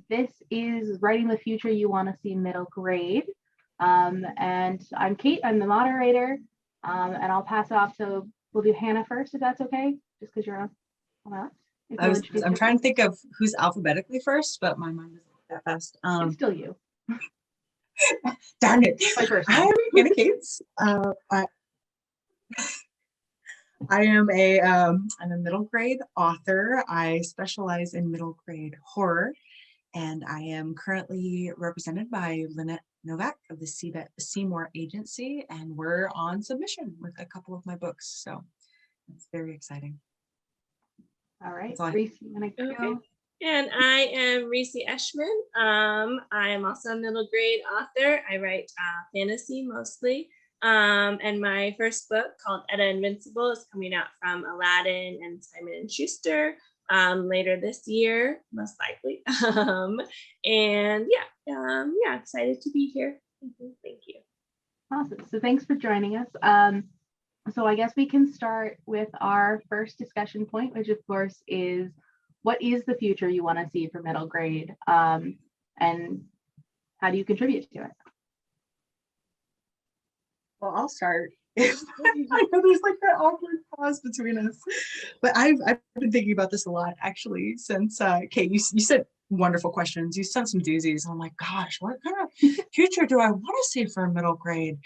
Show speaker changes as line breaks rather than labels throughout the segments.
This is Writing the Future You Want to See Middle Grade. And I'm Kate, I'm the moderator, and I'll pass it off. So we'll do Hannah first, if that's okay, just because you're on that.
I'm trying to think of who's alphabetically first, but my mind isn't that fast.
It's still you.
Darn it.
My first
I'm Hannah Cates. I'm a middle grade author. I specialize in middle grade horror, and I am currently represented by Lynette Novak of the Seymour Agency, and we're on submission with a couple of my books, so it's very exciting.
All right, Reese, you want to go?
And I am Reese Eshman. I am also a middle grade author. I write fantasy mostly. And my first book, called Edda Invincible, is coming out from Aladdin and Simon & Schuster later this year, most likely. And yeah, excited to be here. Thank you.
Awesome. So thanks for joining us. So I guess we can start with our first discussion point, which of course is, what is the future you want to see for middle grade, and how do you contribute to it?
Well, I'll start. I know there's like that awkward pause between us, but I've been thinking about this a lot actually since Kate, you said wonderful questions. You sent some doozies. I'm like, gosh, what kind of future do I want to see for middle grade?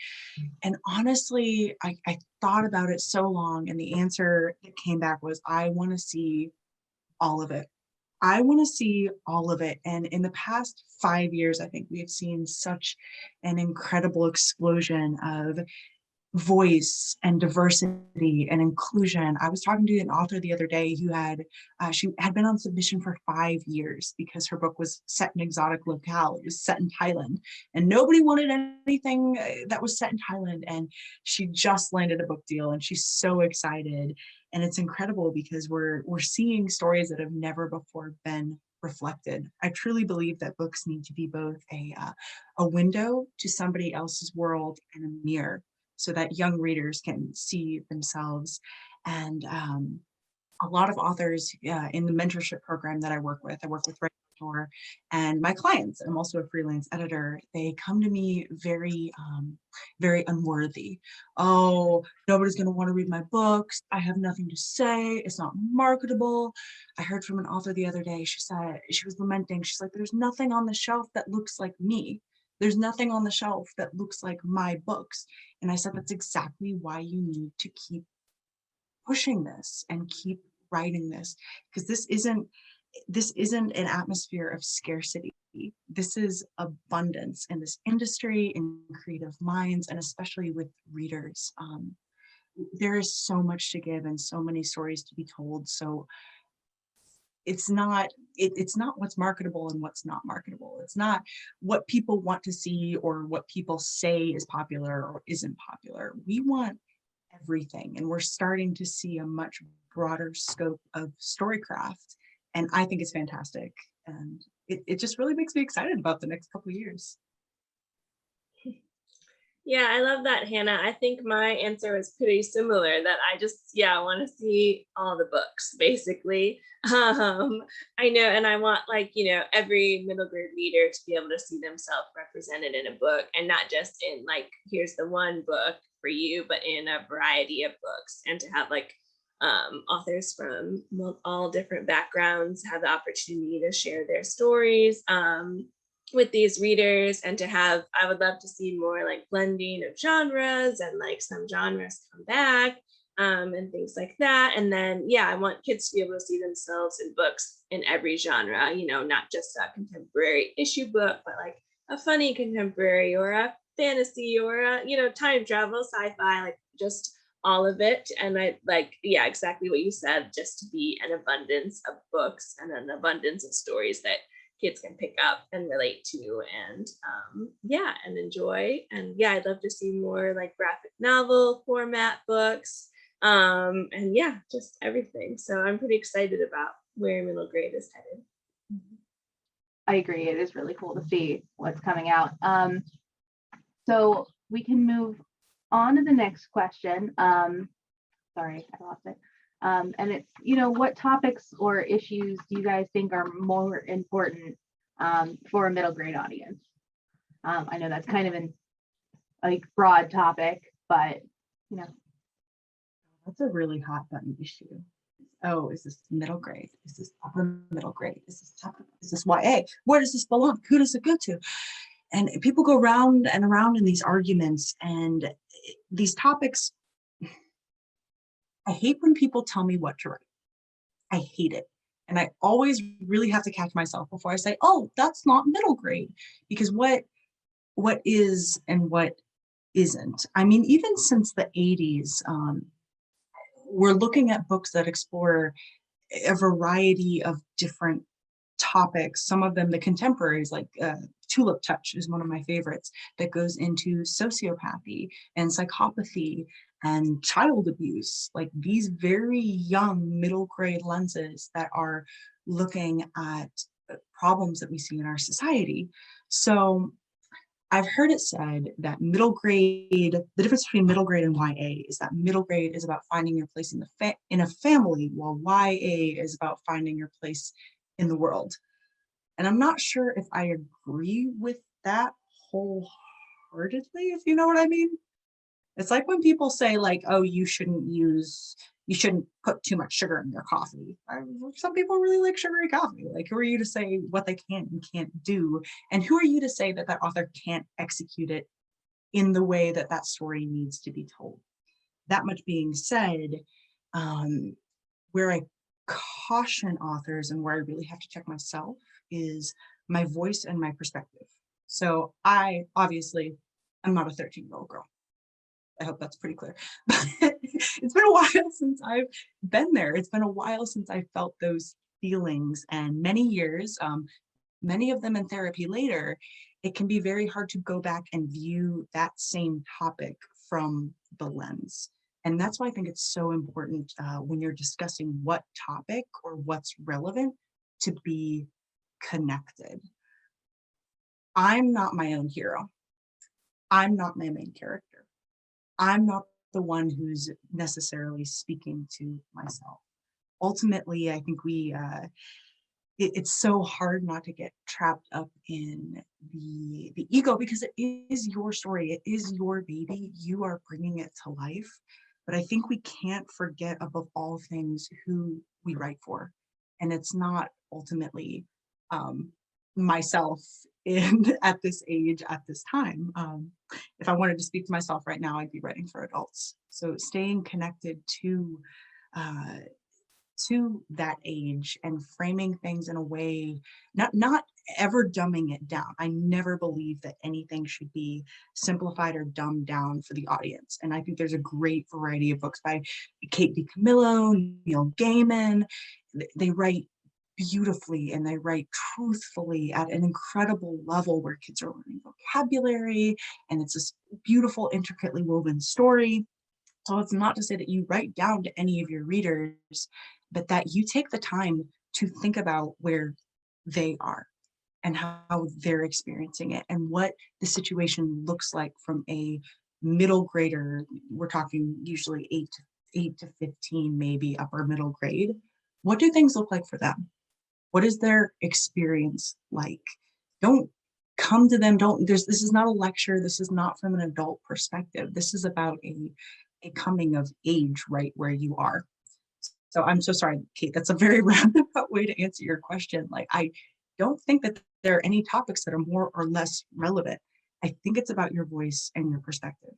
And honestly, I thought about it so long, and the answer that came back was, I want to see all of it. I want to see all of it. And in the past 5 years, I think we've seen such an incredible explosion of voice and diversity and inclusion. I was talking to an author the other day who she had been on submission for 5 years because her book was set in exotic locale. It was set in Thailand, and nobody wanted anything that was set in Thailand. And she just landed a book deal, and she's so excited. And it's incredible because we're seeing stories that have never before been reflected. I truly believe that books need to be both a window to somebody else's world and a mirror, so that young readers can see themselves. And a lot of authors in the mentorship program that I work with Mentor, and my clients, I'm also a freelance editor, they come to me very, very unworthy. Oh, nobody's going to want to read my books. I have nothing to say. It's not marketable. I heard from an author the other day, she said, she was lamenting, she's like, there's nothing on the shelf that looks like me. There's nothing on the shelf that looks like my books. And I said, that's exactly why you need to keep pushing this and keep writing this, because this isn't an atmosphere of scarcity. This is abundance in this industry, in creative minds, and especially with readers. There is so much to give and so many stories to be told. So it's not what's marketable and what's not marketable. It's not what people want to see or what people say is popular or isn't popular. We want everything, and we're starting to see a much broader scope of storycraft, and I think it's fantastic, and it just really makes me excited about the next couple of years.
Yeah, I love that, Hannah. I think my answer was pretty similar, that I just, want to see all the books, basically. I know, and I want, every middle grade reader to be able to see themselves represented in a book, and not just in, here's the one book for you, but in a variety of books, and to have, authors from all different backgrounds have the opportunity to share their stories with these readers, and to have, I would love to see more blending of genres, and some genres come back, and things like that. And then, I want kids to be able to see themselves in books in every genre, not just a contemporary issue book, but a funny contemporary, or a fantasy, or a, time travel, sci-fi, just all of it. And I exactly what you said, just to be an abundance of books and an abundance of stories that kids can pick up and relate to, and and enjoy. And I'd love to see more graphic novel format books, and just everything. So I'm pretty excited about where middle grade is headed.
I agree. It is really cool to see what's coming out. So we can move on to the next question. Sorry, I lost it. And it's, what topics or issues do you guys think are more important for a middle grade audience? I know that's kind of an like broad topic, but you know.
That's a really hot button issue. Oh, is this middle grade? Is this upper middle grade? Is this YA? Where does this belong? Who does it go to? And people go round and around in these arguments, and these topics. I hate when people tell me what to write. I hate it. And I always really have to catch myself before I say, oh, that's not middle grade. Because what is and what isn't? I mean, even since the 80s, we're looking at books that explore a variety of different topics. Some of them, the contemporaries, like Tulip Touch is one of my favorites, that goes into sociopathy and psychopathy and child abuse, like these very young middle grade lenses that are looking at problems that we see in our society. So I've heard it said that middle grade, the difference between middle grade and YA is that middle grade is about finding your place in a family, while YA is about finding your place in the world. And I'm not sure if I agree with that wholeheartedly, if you know what I mean. It's like when people say like, oh, you shouldn't put too much sugar in your coffee. Some people really like sugary coffee. Like, who are you to say what they can and can't do? And who are you to say that that author can't execute it in the way that that story needs to be told? That much being said, where I caution authors and where I really have to check myself is my voice and my perspective. So I obviously am not a 13-year-old girl. I hope that's pretty clear. But it's been a while since I've been there. It's been a while since I felt those feelings, and many years, many of them in therapy later, it can be very hard to go back and view that same topic from the lens. And that's why I think it's so important when you're discussing what topic or what's relevant to be connected. I'm not my own hero. I'm not my main character. I'm not the one who's necessarily speaking to myself. Ultimately, I think it's so hard not to get trapped up in the ego, because it is your story. It is your baby. You are bringing it to life. But I think we can't forget above all things who we write for. And it's not ultimately myself at this age, at this time. If I wanted to speak to myself right now, I'd be writing for adults. So staying connected to that age and framing things in a way, not ever dumbing it down. I never believe that anything should be simplified or dumbed down for the audience. And I think there's a great variety of books by Kate DiCamillo, Neil Gaiman. They write beautifully and they write truthfully at an incredible level where kids are learning vocabulary, and it's this beautiful, intricately woven story. So it's not to say that you write down to any of your readers, but that you take the time to think about where they are and how they're experiencing it and what the situation looks like from a middle grader. We're talking usually 8 to 15, maybe upper middle grade. What do things look like for them? What is their experience like? Don't come to them. This is not a lecture. This is not from an adult perspective. This is about a coming of age right where you are. So I'm so sorry, Kate, that's a very roundabout way to answer your question. Like, I don't think that there are any topics that are more or less relevant. I think it's about your voice and your perspective.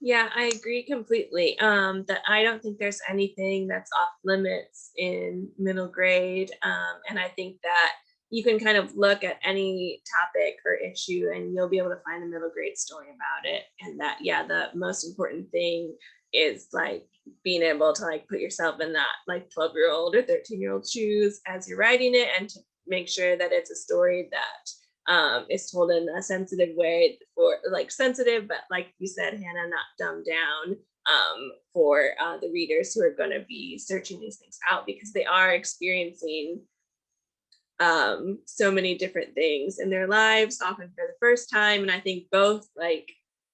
Yeah, I agree completely. That I don't think there's anything that's off limits in middle grade. And I think that you can kind of look at any topic or issue and you'll be able to find a middle grade story about it. And that, yeah, the most important thing is like being able to like put yourself in that like 12-year-old or 13-year-old shoes as you're writing it, and to make sure that it's a story that is told in a sensitive way, for like sensitive, but like you said, Hannah, not dumbed down for the readers who are going to be searching these things out, because they are experiencing so many different things in their lives, often for the first time. And I think both like,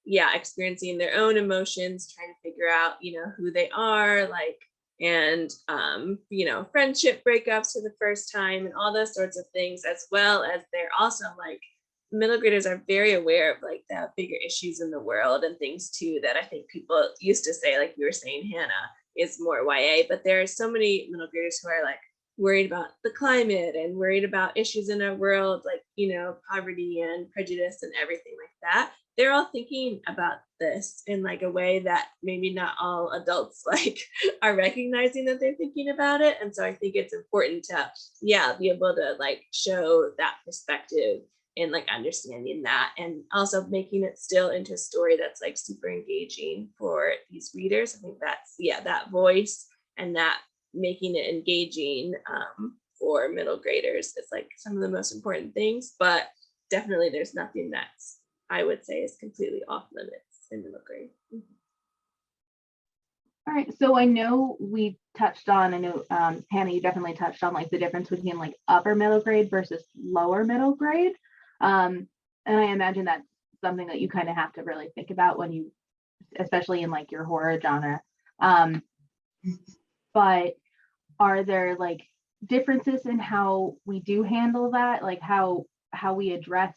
yeah, experiencing their own emotions, trying to figure out, you know, who they are, like and friendship breakups for the first time and all those sorts of things, as well as they're also like middle graders are very aware of like the bigger issues in the world and things too that I think people used to say, like you were saying, Hannah, is more YA, but there are so many middle graders who are like worried about the climate and worried about issues in our world, like, poverty and prejudice and everything like that. They're all thinking about this in like a way that maybe not all adults like are recognizing that they're thinking about it. And so I think it's important to, be able to like show that perspective and like understanding that, and also making it still into a story that's like super engaging for these readers. I think that's, that voice and that making it engaging for middle graders is like some of the most important things. But definitely there's nothing that's, I would say, is completely off limits in middle grade.
All right, so I know Hannah, you definitely touched on like the difference between like upper middle grade versus lower middle grade. And I imagine that's something that you kind of have to really think about when you, especially in like your horror genre. But are there like differences in how we do handle that, like how we address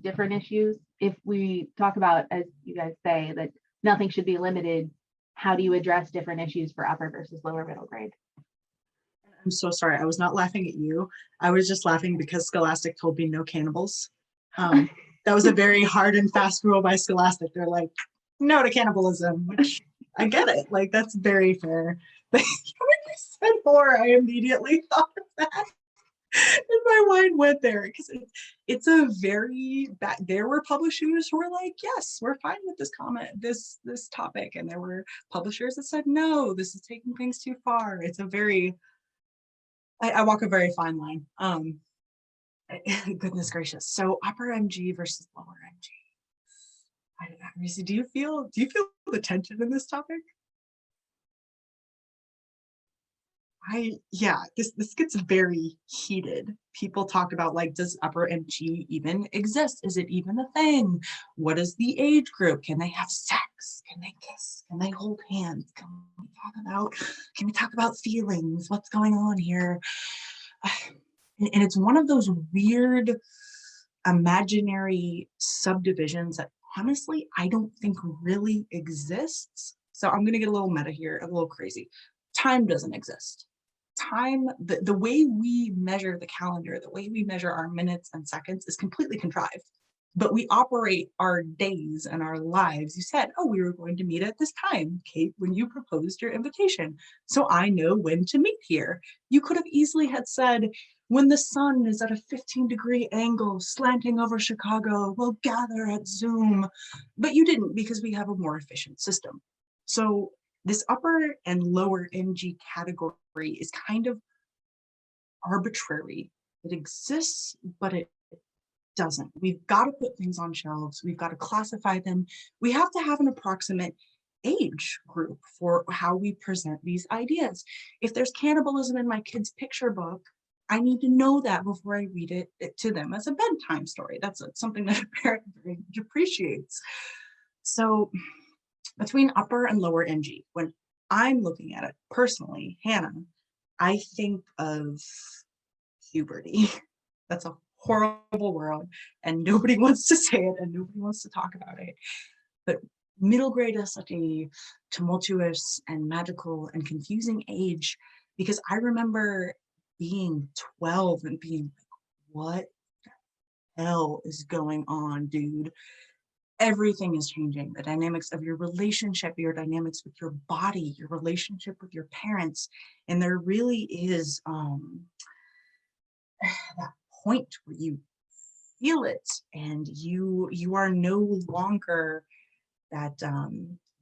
different issues? If we talk about, as you guys say, that nothing should be limited, how do you address different issues for upper versus lower middle grade?
I'm so sorry. I was not laughing at you. I was just laughing because Scholastic told me no cannibals. That was a very hard and fast rule by Scholastic. They're like, no to cannibalism, which I get it. Like, that's very fair. But when you said horror, I immediately thought of that. And my mind went there because it's a very bad. There were publishers who were like, yes, we're fine with this comment, this topic. And there were publishers that said, no, this is taking things too far. It's a very, I walk a very fine line. Goodness gracious. So upper MG versus lower MG. Reese, do you feel the tension in this topic? This gets very heated. People talk about, like, does upper MG even exist? Is it even a thing? What is the age group? Can they have sex? Can they kiss? Can they hold hands? Can we talk about feelings? What's going on here? And it's one of those weird imaginary subdivisions that honestly I don't think really exists. So I'm gonna get a little meta here, a little crazy. Time doesn't exist. Time, the way we measure the calendar, the way we measure our minutes and seconds is completely contrived. But we operate our days and our lives. You said, oh, we were going to meet at this time, Kate, when you proposed your invitation. So I know when to meet here. You could have easily had said, when the sun is at a 15-degree angle slanting over Chicago, we'll gather at Zoom. But you didn't, because we have a more efficient system. So this upper and lower MG category is kind of arbitrary. It exists, but it doesn't. We've got to put things on shelves. We've got to classify them. We have to have an approximate age group for how we present these ideas. If there's cannibalism in my kid's picture book, I need to know that before I read it to them as a bedtime story. That's something that a parent very much appreciates. So between upper and lower MG, when I'm looking at it personally, Hannah, I think of puberty. That's a horrible world, and nobody wants to say it and nobody wants to talk about it. But middle grade is such a tumultuous and magical and confusing age, because I remember being 12 and being like, what the hell is going on, dude? Everything is changing. The dynamics of your relationship, your dynamics with your body, your relationship with your parents. And there really is that point where you feel it, and you are no longer that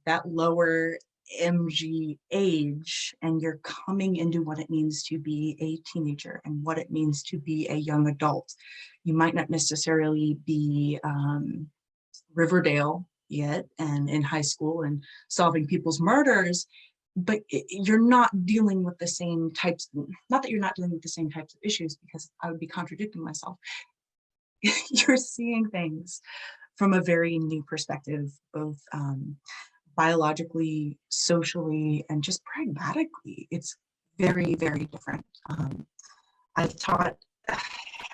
that lower MG age, and you're coming into what it means to be a teenager and what it means to be a young adult. You might not necessarily be Riverdale yet and in high school and solving people's murders, but you're not dealing with the same types, not that you're not dealing with the same types of issues, because I would be contradicting myself. You're seeing things from a very new perspective, both biologically, socially, and just pragmatically, it's very, very different. I've taught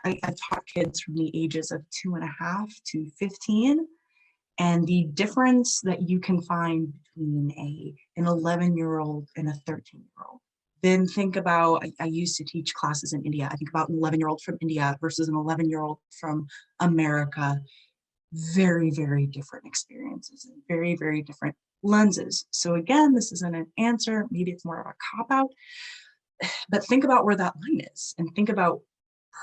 I've taught kids from the ages of 2.5 to 15, and the difference that you can find between an 11-year-old and a 13-year-old. Then think about, I used to teach classes in India. I think about an 11-year-old from India versus an 11-year-old from America. Very, very different experiences and very, very different lenses. So again, this isn't an answer. Maybe it's more of a cop-out, but think about where that line is, and think about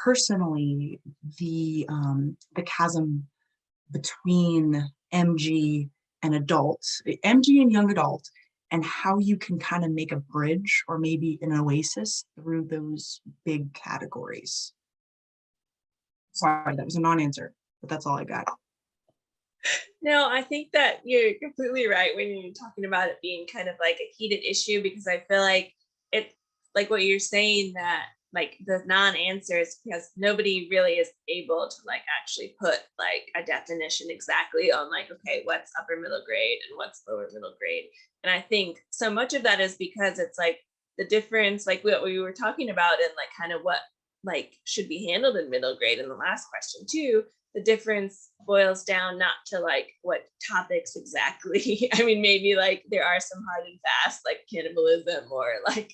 personally the chasm between MG and adult, MG and young adult, and how you can kind of make a bridge or maybe an oasis through those big categories. Sorry, that was a non-answer, but that's all I got.
No, I think that you're completely right when you're talking about it being kind of like a heated issue, because I feel like it, like what you're saying, that like the non-answer is because nobody really is able to like actually put like a definition exactly on like, okay, what's upper middle grade and what's lower middle grade. And I think so much of that is because it's like the difference, like what we were talking about, and like kind of what like should be handled in middle grade in the last question too. The difference boils down not to like what topics exactly. I mean, maybe like there are some hard and fast like cannibalism or like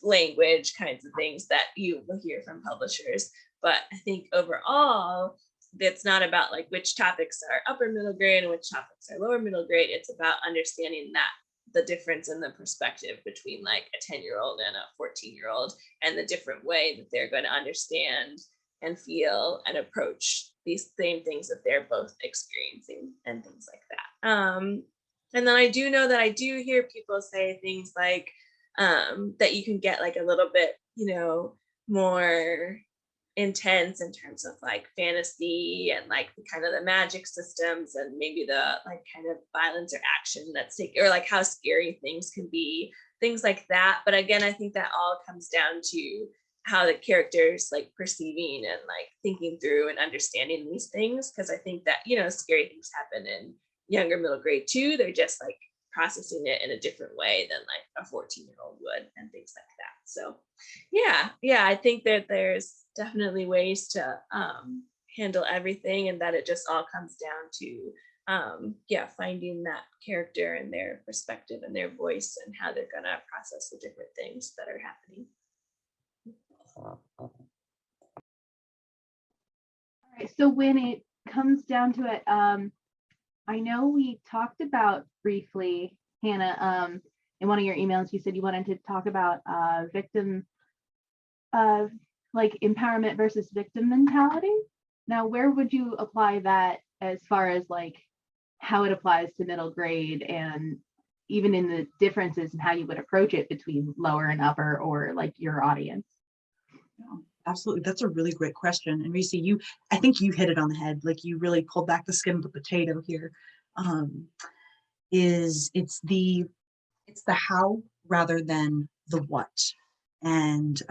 language kinds of things that you will hear from publishers. But I think overall, it's not about like which topics are upper middle grade and which topics are lower middle grade. It's about understanding that the difference in the perspective between like a 10-year-old and a 14-year-old, and the different way that they're going to understand and feel and approach these same things that they're both experiencing and things like that. And then I do know that I do hear people say things like that you can get like a little bit, you know, more intense in terms of like fantasy and like the kind of the magic systems and maybe the like kind of violence or action that's taken, or like how scary things can be, things like that. But again, I think that all comes down to how the characters like perceiving and like thinking through and understanding these things. Because I think that, you know, scary things happen in younger middle grade too. They're just like processing it in a different way than like a 14-year-old would, and things like that. So yeah, I think that there's definitely ways to handle everything, and that it just all comes down to finding that character and their perspective and their voice and how they're gonna process the different things that are happening.
All right, so when it comes down to it, I know we talked about briefly, Hannah, in one of your emails, you said you wanted to talk about victim, like empowerment versus victim mentality. Now, where would you apply that as far as like how it applies to middle grade, and even in the differences in how you would approach it between lower and upper, or like your audience?
Yeah, absolutely. That's a really great question. And Reese, I think you hit it on the head. Like you really pulled back the skin of the potato here. It's the how rather than the what. And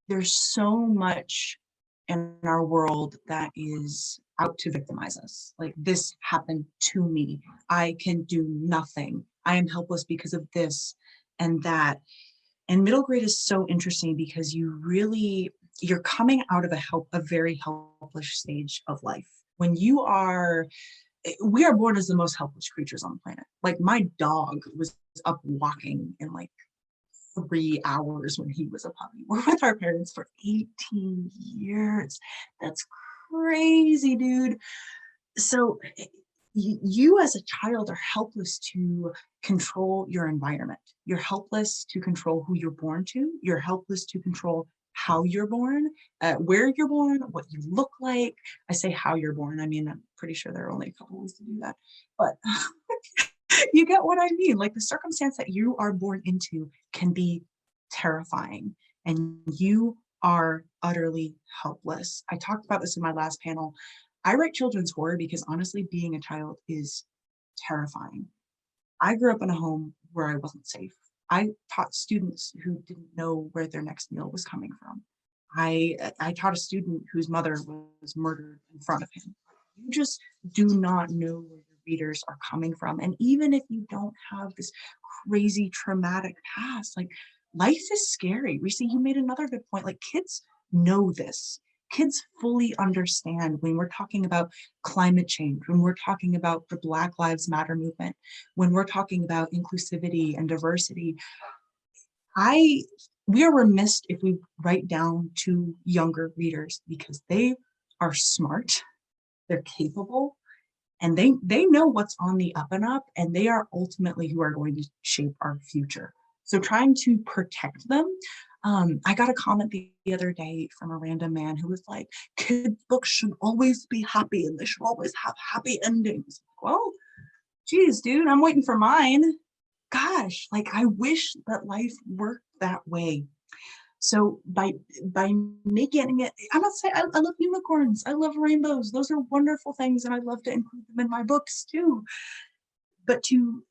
there's so much in our world that is out to victimize us. Like, this happened to me. I can do nothing. I am helpless because of this and that. And middle grade is so interesting because you're coming out of a very helpless stage of life. We are born as the most helpless creatures on the planet. Like, my dog was up walking in like 3 hours when he was a puppy. We're with our parents for 18 years. That's crazy, dude. So you as a child are helpless to control your environment. You're helpless to control who you're born to. You're helpless to control how you're born, where you're born, what you look like. I say how you're born. I mean, I'm pretty sure there are only a couple ways to do that, but you get what I mean. Like, the circumstance that you are born into can be terrifying, and you are utterly helpless. I talked about this in my last panel. I write children's horror because honestly, being a child is terrifying. I grew up in a home where I wasn't safe. I taught students who didn't know where their next meal was coming from. I taught a student whose mother was murdered in front of him. You just do not know where you're readers are coming from. And even if you don't have this crazy traumatic past, like life is scary. Reese, you made another good point. Like kids know this. Kids fully understand when we're talking about climate change, when we're talking about the Black Lives Matter movement, when we're talking about inclusivity and diversity. We are remiss if we write down to younger readers because they are smart, they're capable, and they know what's on the up and up, and they are ultimately who are going to shape our future. So trying to protect them. I got a comment the other day from a random man who was like, kids' books should always be happy and they should always have happy endings. Well, geez, dude, I'm waiting for mine. Gosh, like I wish that life worked that way. So by making it, I must say, I love unicorns. I love rainbows. Those are wonderful things, and I love to include them in my books too. But to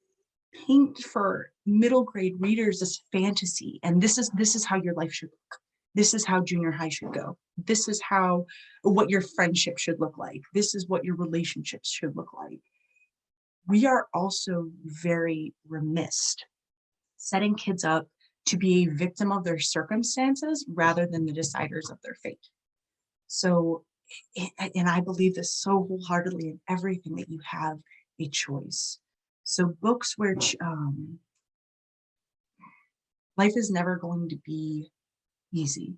paint for middle grade readers this fantasy, and this is how your life should look. This is how junior high should go. This is what your friendship should look like. This is what your relationships should look like. We are also very remiss setting kids up to be a victim of their circumstances rather than the deciders of their fate. So, and I believe this so wholeheartedly in everything, that you have a choice. So books where life is never going to be easy.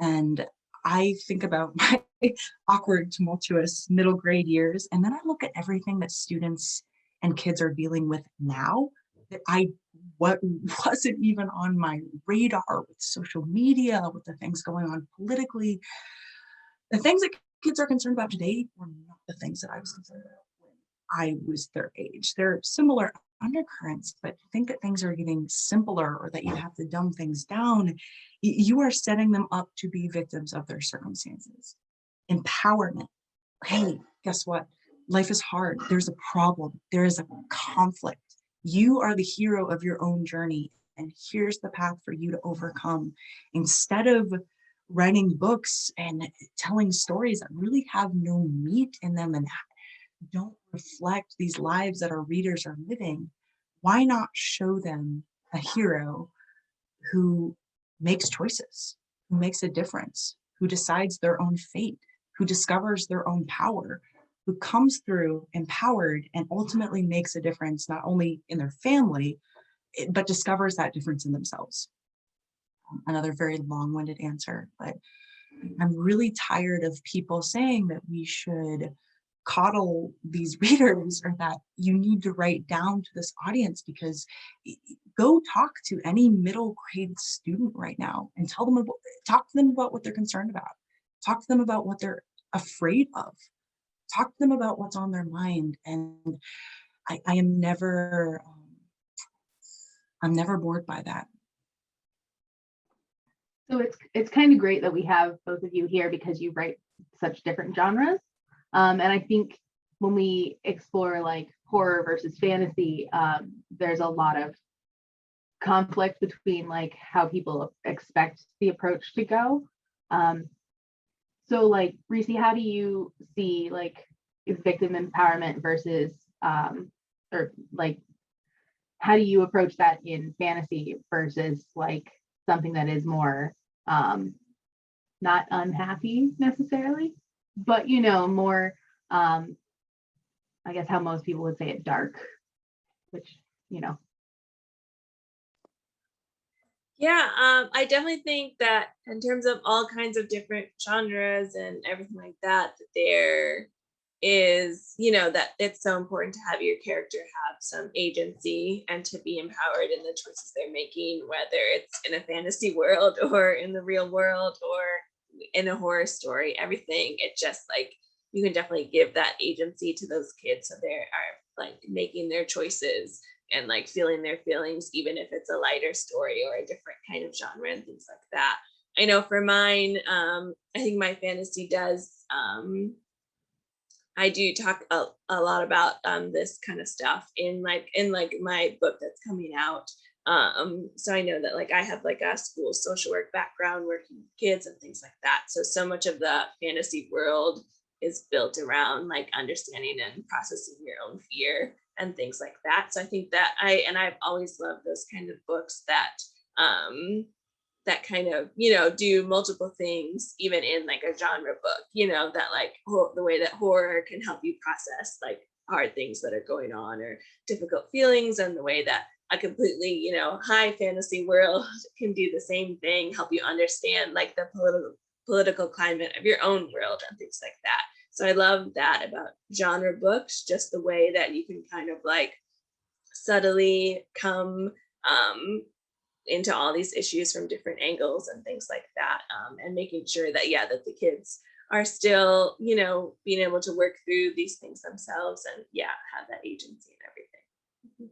And I think about my awkward, tumultuous middle grade years, and then I look at everything that students and kids are dealing with now that what wasn't even on my radar, with social media, with the things going on politically. The things that kids are concerned about today were not the things that I was concerned about when I was their age. They're similar undercurrents, but think that things are getting simpler or that you have to dumb things down. You are setting them up to be victims of their circumstances. Empowerment. Hey, guess what? Life is hard. There's a problem. There is a conflict. You are the hero of your own journey, and here's the path for you to overcome. Instead of writing books and telling stories that really have no meat in them and don't reflect these lives that our readers are living, why not show them a hero who makes choices, who makes a difference, who decides their own fate, who discovers their own power, who comes through empowered and ultimately makes a difference not only in their family, but discovers that difference in themselves. Another very long-winded answer, but I'm really tired of people saying that we should coddle these readers or that you need to write down to this audience, because go talk to any middle grade student right now and talk to them about what they're concerned about. Talk to them about what they're afraid of. Talk to them about what's on their mind. And I'm never bored by that.
So it's kind of great that we have both of you here because you write such different genres. And I think when we explore like horror versus fantasy, there's a lot of conflict between like how people expect the approach to go. So like Reese, how do you see like victim empowerment versus or like how do you approach that in fantasy versus like something that is more not unhappy necessarily, but more I guess how most people would say it, dark, which
Yeah, I definitely think that in terms of all kinds of different genres and everything like that, that there is, that it's so important to have your character have some agency and to be empowered in the choices they're making, whether it's in a fantasy world or in the real world or in a horror story. Everything, it just like you can definitely give that agency to those kids so they are like making their choices and like feeling their feelings, even if it's a lighter story or a different kind of genre and things like that. I know for mine, I think my fantasy does, I do talk a lot about this kind of stuff in my book that's coming out. So I know that like I have like a school social work background working with kids and things like that. So much of the fantasy world is built around like understanding and processing your own fear and things like that. So I think that I've always loved those kind of books that that kind of, do multiple things, even in like a genre book, that like the way that horror can help you process like hard things that are going on or difficult feelings, and the way that a completely, high fantasy world can do the same thing, help you understand like the political climate of your own world and things like that. So I love that about genre books, just the way that you can kind of like subtly come into all these issues from different angles and things like that, and making sure that that the kids are still being able to work through these things themselves and have that agency and everything.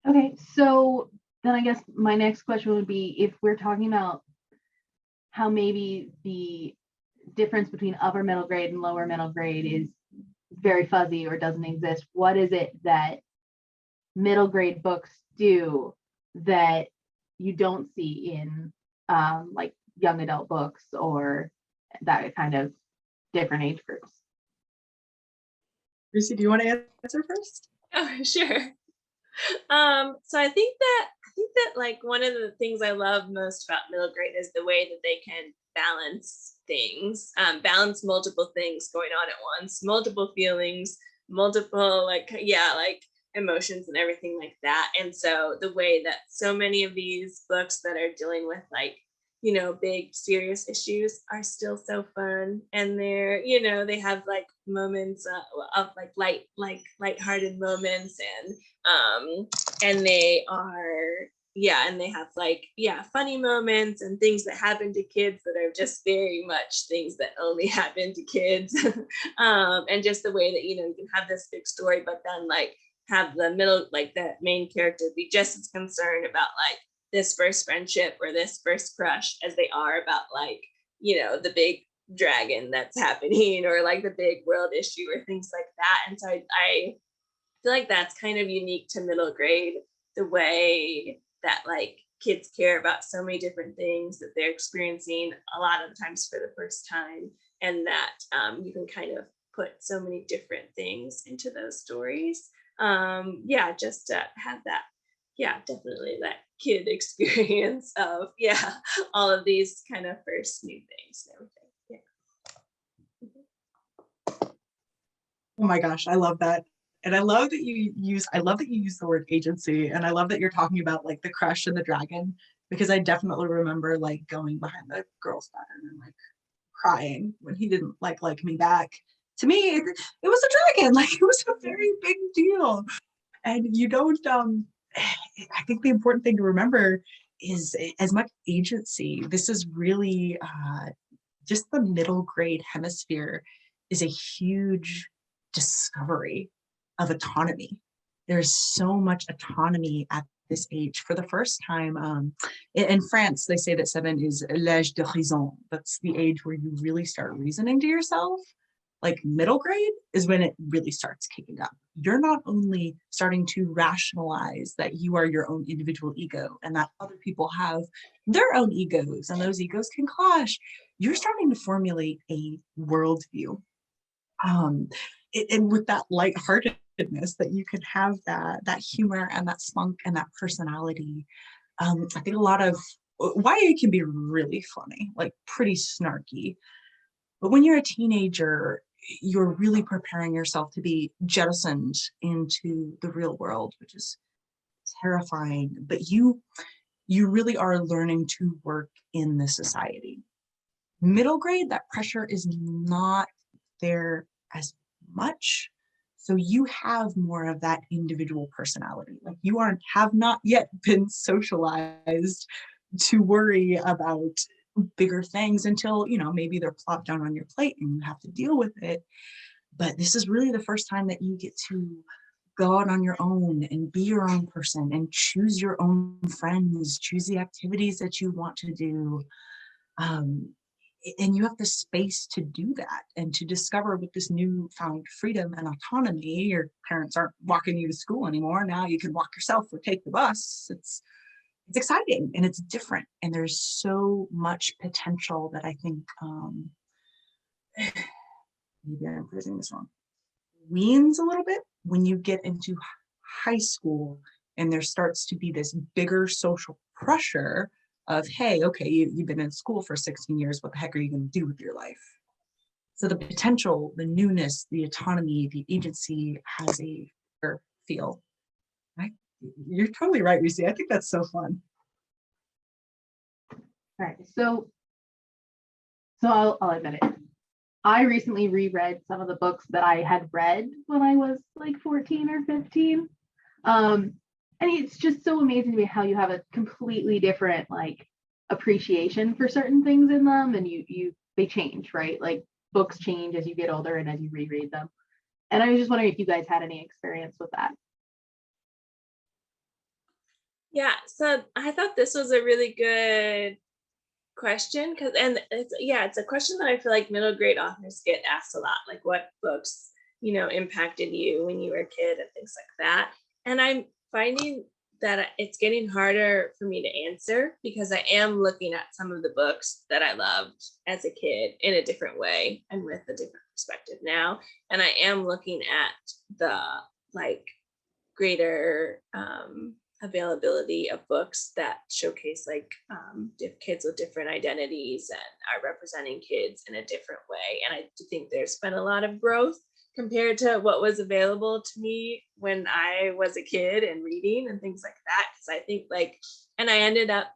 Okay, so then I guess my next question would be, if we're talking about how maybe the difference between upper middle grade and lower middle grade is very fuzzy or doesn't exist, what is it that middle grade books do that you don't see in like young adult books or that kind of different age groups?
Lucy, do you want to answer first?
Oh, sure. So I think that like one of the things I love most about middle grade is the way that they can balance things, balance multiple things going on at once, multiple feelings, multiple like emotions and everything like that. And so the way that so many of these books that are dealing with like big serious issues are still so fun, and they're they have like moments of like lighthearted moments, and they are and they have like funny moments and things that happen to kids that are just very much things that only happen to kids. And just the way that you can have this big story but then like have the middle, like the main character be just as concerned about like this first friendship or this first crush as they are about like the big dragon that's happening or like the big world issue or things like that. And so I feel like that's kind of unique to middle grade, the way that like kids care about so many different things that they're experiencing a lot of times for the first time, and that you can kind of put so many different things into those stories. Just to have that definitely that kid experience of all of these kind of first new things and everything.
Oh my gosh, I love that. And I love that you use the word agency, and I love that you're talking about like the crush and the dragon, because I definitely remember like going behind the girl's back and like crying when he didn't like me back. To me, it was a dragon, like it was a very big deal. And you don't I think the important thing to remember is, as much agency, this is really just the middle grade hemisphere is a huge discovery of autonomy. There's so much autonomy at this age. For the first time, in France, they say that 7 is l'âge de raison. That's the age where you really start reasoning to yourself. Like middle grade is when it really starts kicking up. You're not only starting to rationalize that you are your own individual ego and that other people have their own egos and those egos can clash. You're starting to formulate a worldview. And with that lightheartedness that you can have that humor and that spunk and that personality. I think a lot of YA can be really funny, like pretty snarky. But when you're a teenager, you're really preparing yourself to be jettisoned into the real world, which is terrifying. But you really are learning to work in the society. Middle grade, that pressure is not there as much. So you have more of that individual personality. Like you have not yet been socialized to worry about bigger things until maybe they're plopped down on your plate and you have to deal with it. But this is really the first time that you get to go out on your own and be your own person and choose your own friends, choose the activities that you want to do, and you have the space to do that and to discover with this newfound freedom and autonomy. Your parents aren't walking you to school anymore. Now you can walk yourself or take the bus. it's exciting and it's different. And there's so much potential that I think, maybe I'm phrasing this wrong, weans a little bit when you get into high school and there starts to be this bigger social pressure of, hey, okay, you've been in school for 16 years, what the heck are you going to do with your life? So the potential, the newness, the autonomy, the agency has a bigger feel. Right? You're totally right, Lucy. I think that's so fun.
All right, so I'll admit it. I recently reread some of the books that I had read when I was like 14 or 15. And it's just so amazing to me how you have a completely different like appreciation for certain things in them, and they change, right? Like books change as you get older and as you reread them. And I was just wondering if you guys had any experience with that.
Yeah, so I thought this was a really good question because, and it's a question that I feel like middle grade authors get asked a lot, like what books, impacted you when you were a kid and things like that. And I'm finding that it's getting harder for me to answer because I am looking at some of the books that I loved as a kid in a different way and with a different perspective now. And I am looking at the like greater availability of books that showcase like kids with different identities and are representing kids in a different way. And I do think there's been a lot of growth compared to what was available to me when I was a kid and reading and things like that. Because I think and I ended up,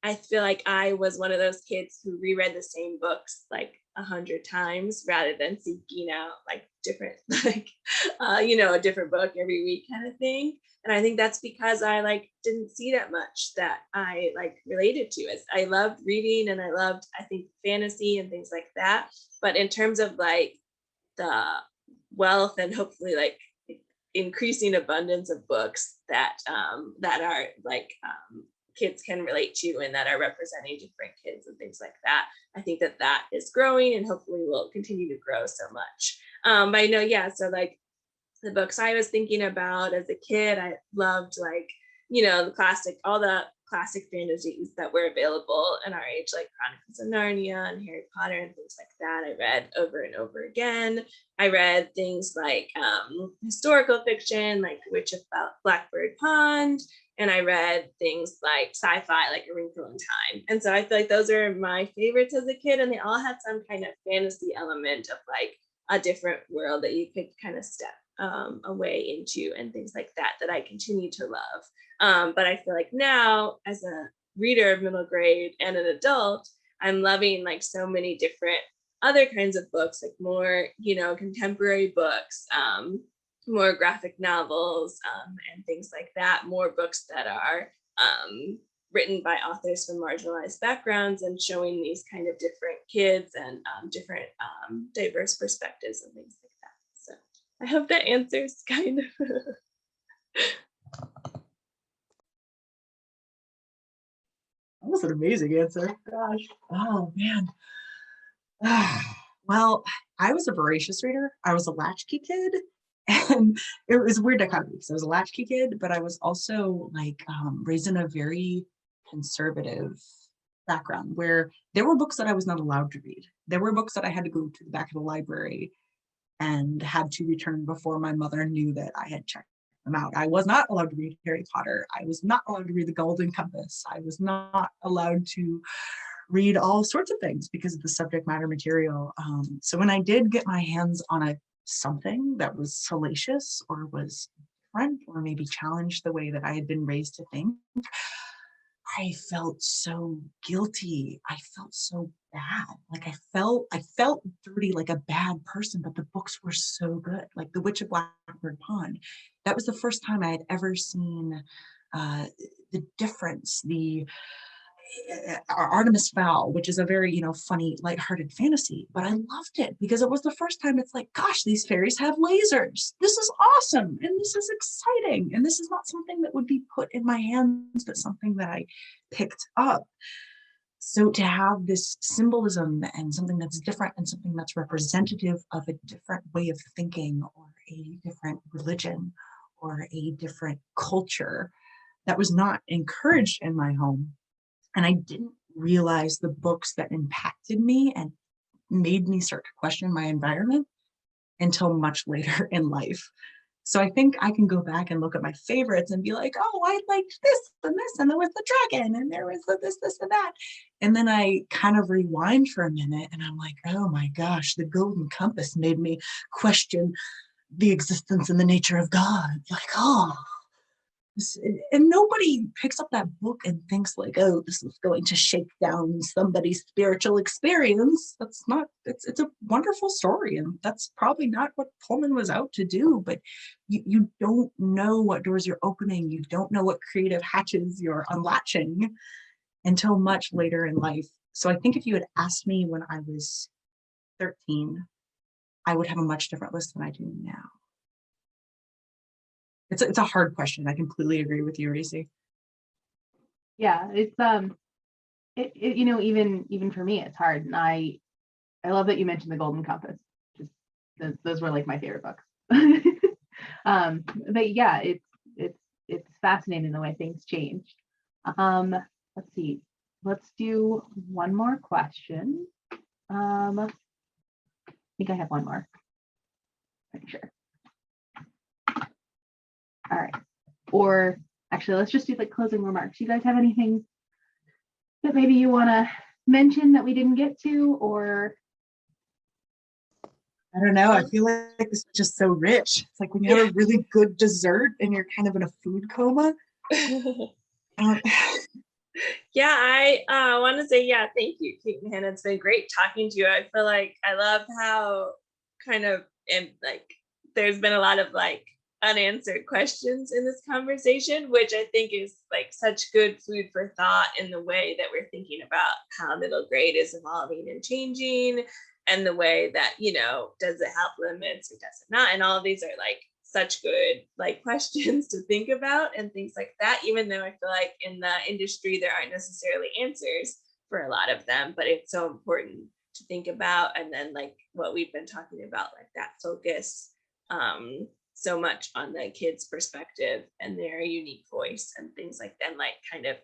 I feel like I was one of those kids who reread the same books like 100 times rather than seeking out like different, a different book every week kind of thing. And I think that's because I didn't see that much that I related to. As I loved reading and I think fantasy and things like that. But in terms of the wealth and hopefully increasing abundance of books that are kids can relate to and that are representing different kids and things like that. I think that is growing and hopefully will continue to grow so much. But I know, so the books I was thinking about as a kid, I loved all the classic fantasies that were available in our age, like Chronicles of Narnia and Harry Potter and things like that. I read over and over again. I read things like historical fiction, like Witch of Blackbird Pond. And I read things like sci-fi, like A Wrinkle in Time. And so I feel like those are my favorites as a kid. And they all had some kind of fantasy element of a different world that you could kind of step away into and things like that I continue to love. But I feel like now as a reader of middle grade and an adult, I'm loving so many different other kinds of books, like more, contemporary books, more graphic novels and things like that, more books that are written by authors from marginalized backgrounds and showing these kind of different kids and different diverse perspectives and things like that. So I hope that answers kind of.
That was an amazing answer. Gosh. Oh, man. Well, I was a voracious reader. I was a latchkey kid. And it was a weird dichotomy because I was a latchkey kid, but I was also raised in a very conservative background where there were books that I was not allowed to read. There were books that I had to go to the back of the library and had to return before my mother knew that I had checked them out. I was not allowed to read Harry Potter. I was not allowed to read The Golden Compass. I was not allowed to read all sorts of things because of the subject matter material. So when I did get my hands on something that was salacious or was different or maybe challenged the way that I had been raised to think, I felt so guilty. I felt so bad. I felt dirty, like a bad person, but the books were so good. Like The Witch of Blackbird Pond. That was the first time I had ever seen the difference, Artemis Fowl, which is a very, funny, lighthearted fantasy, but I loved it because it was the first time it's like, gosh, these fairies have lasers. This is awesome. And this is exciting. And this is not something that would be put in my hands, but something that I picked up. So to have this symbolism and something that's different and something that's representative of a different way of thinking or a different religion or a different culture that was not encouraged in my home. And I didn't realize the books that impacted me and made me start to question my environment until much later in life. So I think I can go back and look at my favorites and be like, oh, I liked this, and there was the dragon, and there was the this, and that. And then I kind of rewind for a minute and I'm like, oh my gosh, the Golden Compass made me question the existence and the nature of God. Like, oh, and nobody picks up that book and thinks like, oh, this is going to shake down somebody's spiritual experience. That's not, it's a wonderful story, and that's probably not what Pullman was out to do. But you don't know what doors you're opening. You don't know what creative hatches you're unlatching until much later in life. So I think if you had asked me when I was 13, I would have a much different list than I do now. It's a hard question. I completely agree with you, Reese.
Yeah, it's you know, even for me, it's hard. And I love that you mentioned the Golden Compass. Just those were like my favorite books. But yeah, it's fascinating the way things change. Let's see. Let's do one more question. I think I have one more. Pretty sure. All right. Or actually, let's just do like closing remarks. You guys have anything that maybe you want to mention that we didn't get to, or?
I don't know. I feel like this is just so rich. It's like when you have a really good dessert and you're kind of in a food coma.
Yeah, I want to say, yeah, thank you, Kate and Hannah. It's been great talking to you. I feel like I love how kind of, and like, there's been a lot of like unanswered questions in this conversation, which I think is like such good food for thought in the way that we're thinking about how middle grade is evolving and changing, and the way that, you know, does it have limits or does it not? And all of these are like such good like questions to think about and things like that, even though I feel like in the industry there aren't necessarily answers for a lot of them, but it's so important to think about. And then like what we've been talking about, like that focus so much on the kids' perspective and their unique voice and things like that. And like kind of,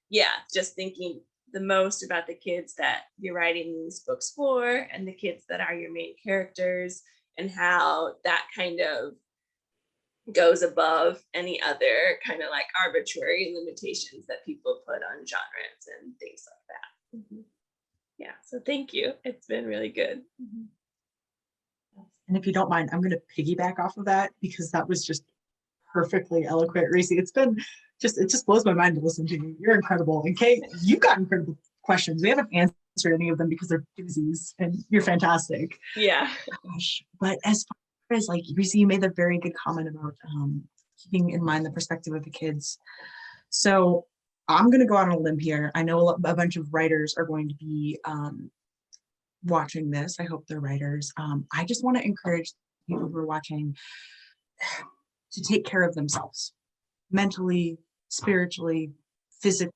yeah, just thinking the most about the kids that you're writing these books for and the kids that are your main characters, and how that kind of goes above any other kind of like arbitrary limitations that people put on genres and things like that. Mm-hmm. Yeah, so thank you. It's been really good. Mm-hmm.
And if you don't mind, I'm going to piggyback off of that because that was just perfectly eloquent, Reese. It just blows my mind to listen to you. You're incredible. And Kate, you've got incredible questions. We haven't answered any of them because they're doozies, and you're fantastic.
Yeah.
Gosh. But as far as like, Reese, you made a very good comment about keeping in mind the perspective of the kids. So I'm going to go out on a limb here. I know a bunch of writers are going to be watching this. I hope they're writers. I just want to encourage people who are watching to take care of themselves mentally, spiritually, physically.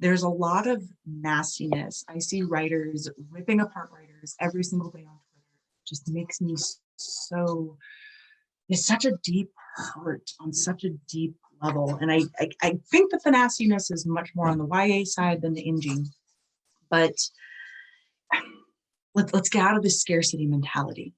There's a lot of nastiness. I see writers ripping apart writers every single day on Twitter. It just makes me so, it's such a deep hurt on such a deep level. And I think that the nastiness is much more on the YA side than the indie. But let's get out of this scarcity mentality.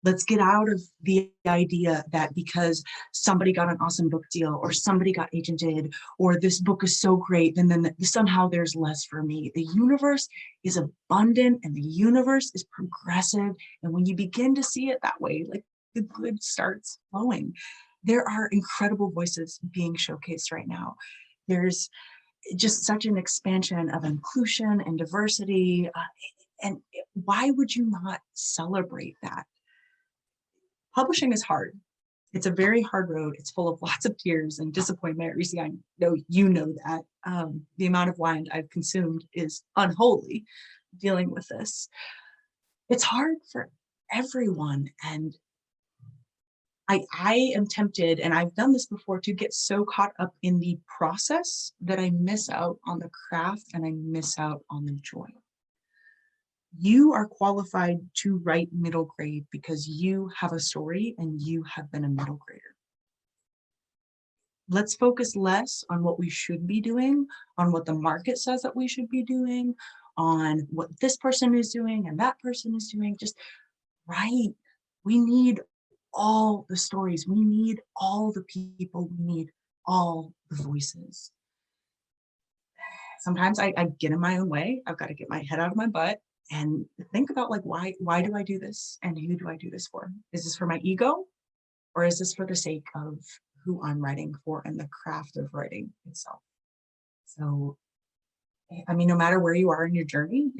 Let's get out of the idea that because somebody got an awesome book deal or somebody got agented or this book is so great, then somehow there's less for me. The universe is abundant and the universe is progressive. And when you begin to see it that way, like the good starts flowing. There are incredible voices being showcased right now. There's just such an expansion of inclusion and diversity. And why would you not celebrate that? Publishing is hard. It's a very hard road. It's full of lots of tears and disappointment. Reese, I know you know that. The amount of wine I've consumed is unholy dealing with this. It's hard for everyone. And I am tempted, and I've done this before, to get so caught up in the process that I miss out on the craft and I miss out on the joy. You are qualified to write middle grade because you have a story and you have been a middle grader. let's focus less on what we should be doing, on what the market says that we should be doing, on what this person is doing and that person is doing. Just write. We need all the stories. We need all the people. We need all the voices. Sometimes I get in my own way. I've got to get my head out of my butt and think about like, why do I do this? And who do I do this for? Is this for my ego? Or is this for the sake of who I'm writing for and the craft of writing itself? So, I mean, no matter where you are in your journey,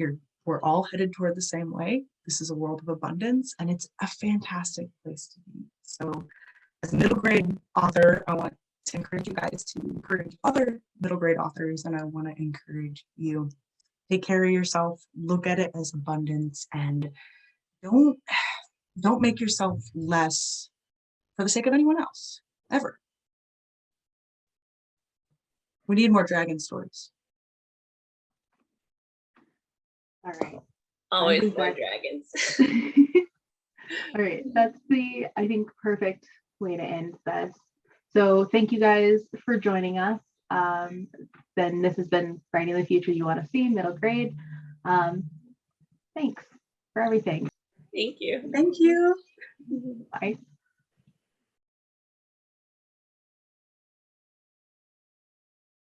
we're all headed toward the same way. This is a world of abundance, and it's a fantastic place to be. So as a middle grade author, I want to encourage you guys to encourage other middle grade authors, and I want to encourage you. Take care of yourself, look at it as abundance, and don't make yourself less for the sake of anyone else, ever. We need more dragon stories.
All right.
Always
think
more
that-
dragons.
All right, that's the, I think, perfect way to end this. So thank you guys for joining us. Then this has been Writing the Future You Want to See, middle grade. Thanks for everything.
Thank you.
Thank you.
Bye.